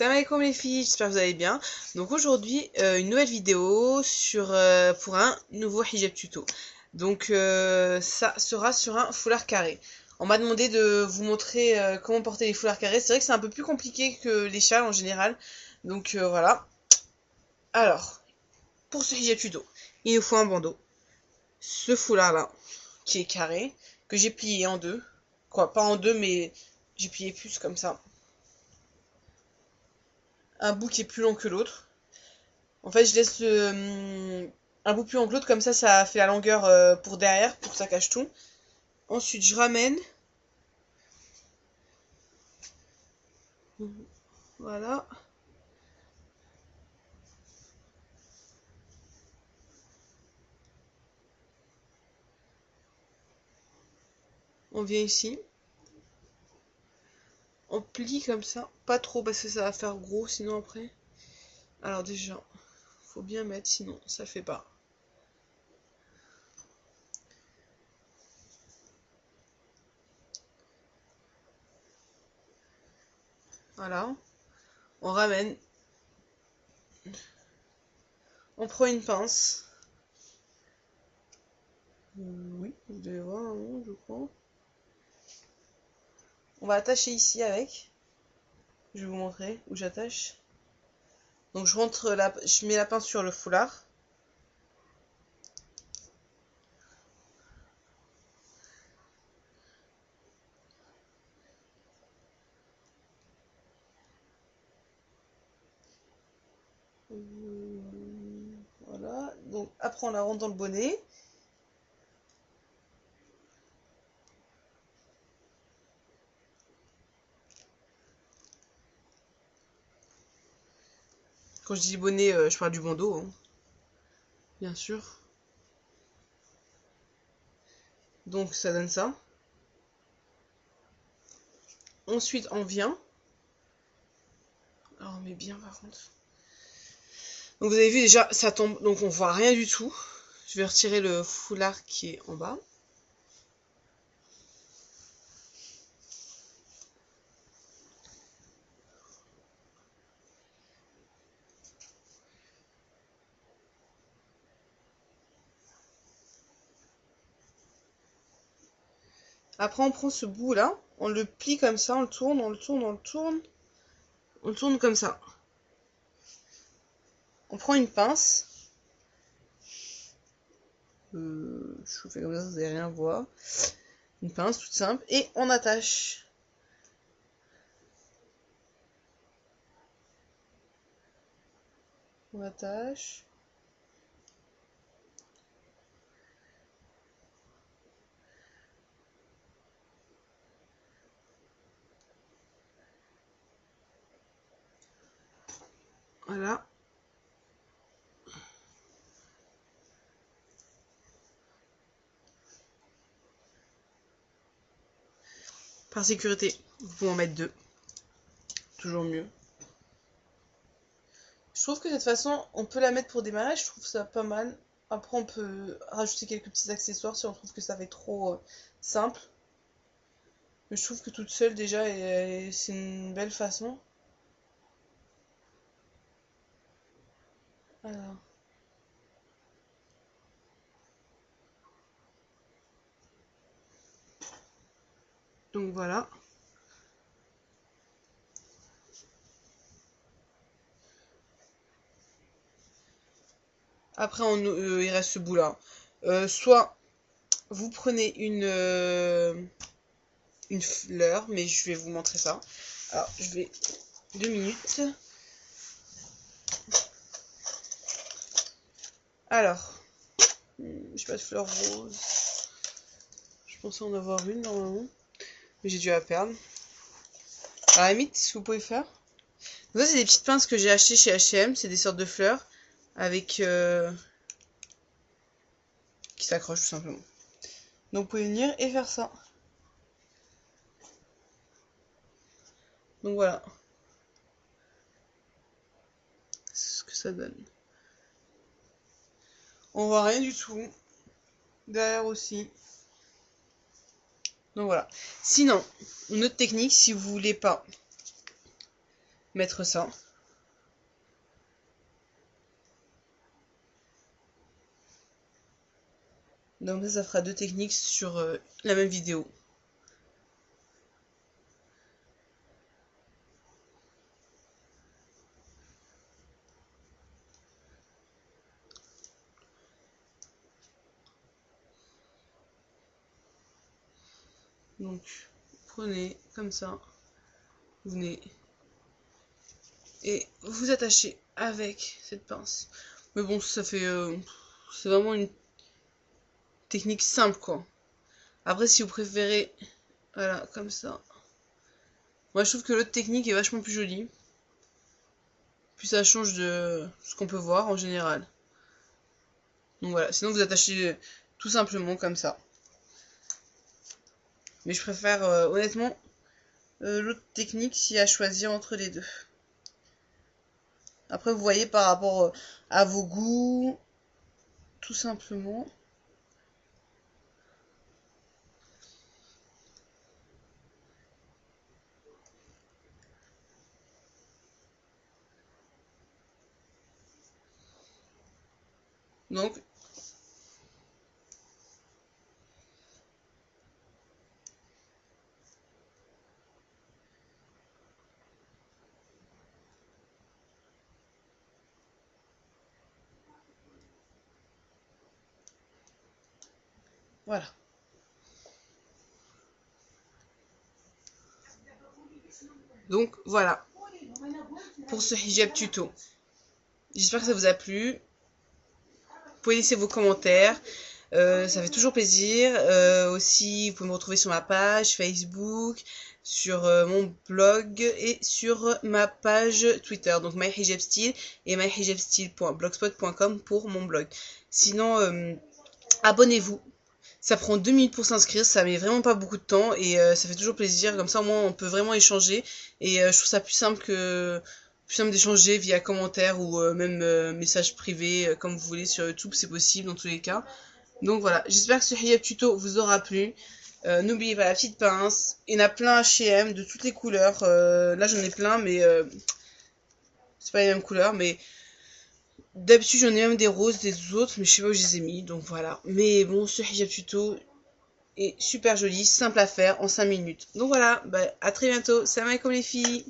Salam alaikum les filles, j'espère que vous allez bien. Donc aujourd'hui, une nouvelle vidéo pour un nouveau hijab tuto. Donc ça sera sur un foulard carré. On m'a demandé de vous montrer comment porter les foulards carrés. C'est vrai que c'est un peu plus compliqué que les châles en général. Donc voilà. Alors, pour ce hijab tuto, il nous faut un bandeau. Ce foulard là, qui est carré, que j'ai plié en deux. Quoi, pas en deux, mais j'ai plié plus comme ça. Un bout qui est plus long que l'autre. En fait, je laisse un bout plus long que l'autre, comme ça fait la longueur pour derrière, pour que ça cache tout. Ensuite, je ramène. Voilà. On vient ici. On plie comme ça. Pas trop, parce que ça va faire gros, sinon après. Alors déjà, faut bien mettre, sinon ça fait pas. Voilà. On ramène. On prend une pince. Oui, vous devez voir, hein, je crois. On va attacher ici avec. Je vais vous montrer où j'attache. Donc je mets la pince sur le foulard. Voilà. Donc après on la rentre dans le bonnet. Quand je dis bonnet, je parle du bandeau, hein, bien sûr. Donc ça donne ça. Ensuite on vient. Alors on met bien par contre. Donc vous avez vu déjà, ça tombe, donc on voit rien du tout. Je vais retirer le foulard qui est en bas. Après on prend ce bout là, on le plie comme ça, on le tourne, on le tourne, on le tourne. On le tourne comme ça. On prend une pince. Je vous fais comme ça, vous n'allez rien voir. Une pince toute simple. Et on attache. On attache. Voilà. Par sécurité, vous pouvez en mettre deux. Toujours mieux. Je trouve que de toute façon, on peut la mettre pour démarrer, je trouve ça pas mal. Après, on peut rajouter quelques petits accessoires si on trouve que ça fait trop simple. Mais je trouve que toute seule, déjà, c'est une belle façon. Alors. Donc voilà. Après, il reste ce bout-là. Soit vous prenez une fleur, mais je vais vous montrer ça. Alors, je vais 2 minutes. Alors, j'ai pas de fleur rose. Je pensais en avoir une normalement, mais j'ai dû la perdre. À la limite, ce que vous pouvez faire. Donc ça, c'est des petites pinces que j'ai achetées chez H&M. C'est des sortes de fleurs avec qui s'accrochent tout simplement. Donc vous pouvez venir et faire ça. Donc voilà. C'est ce que ça donne. On voit rien du tout. Derrière aussi. Donc voilà. Sinon, une autre technique, si vous voulez pas mettre ça. Donc ça fera 2 techniques sur la même vidéo. Donc prenez comme ça, vous venez et vous attachez avec cette pince. Mais bon, ça fait c'est vraiment une technique simple quoi. Après si vous préférez, voilà, comme ça. Moi je trouve que l'autre technique est vachement plus jolie. Puis ça change de ce qu'on peut voir en général. Donc voilà, sinon vous attachez tout simplement comme ça. Mais je préfère honnêtement l'autre technique s'il y a à choisir entre les deux. Après vous voyez par rapport à vos goûts, tout simplement. Donc voilà. Donc voilà pour ce hijab tuto. J'espère que ça vous a plu. Vous pouvez laisser vos commentaires. Ça fait toujours plaisir. Aussi, vous pouvez me retrouver sur ma page Facebook, sur mon blog et sur ma page Twitter. Donc myhijabstyle et myhijabstyle.blogspot.com pour mon blog. Sinon, abonnez-vous. Ça prend 2 minutes pour s'inscrire, ça met vraiment pas beaucoup de temps et ça fait toujours plaisir. Comme ça, au moins, on peut vraiment échanger et je trouve ça plus simple d'échanger via commentaire ou même message privé comme vous voulez sur YouTube, c'est possible dans tous les cas. Donc voilà, j'espère que ce hijab tuto vous aura plu. N'oubliez pas la petite pince. Il y en a plein H&M de toutes les couleurs. Là j'en ai plein mais c'est pas les mêmes couleurs mais d'habitude j'en ai même des roses, des autres mais je sais pas où je les ai mis donc voilà. Mais bon, ce hijab tuto est super joli, simple à faire en 5 minutes. Donc voilà, bah, à très bientôt. Salam alaikum les filles.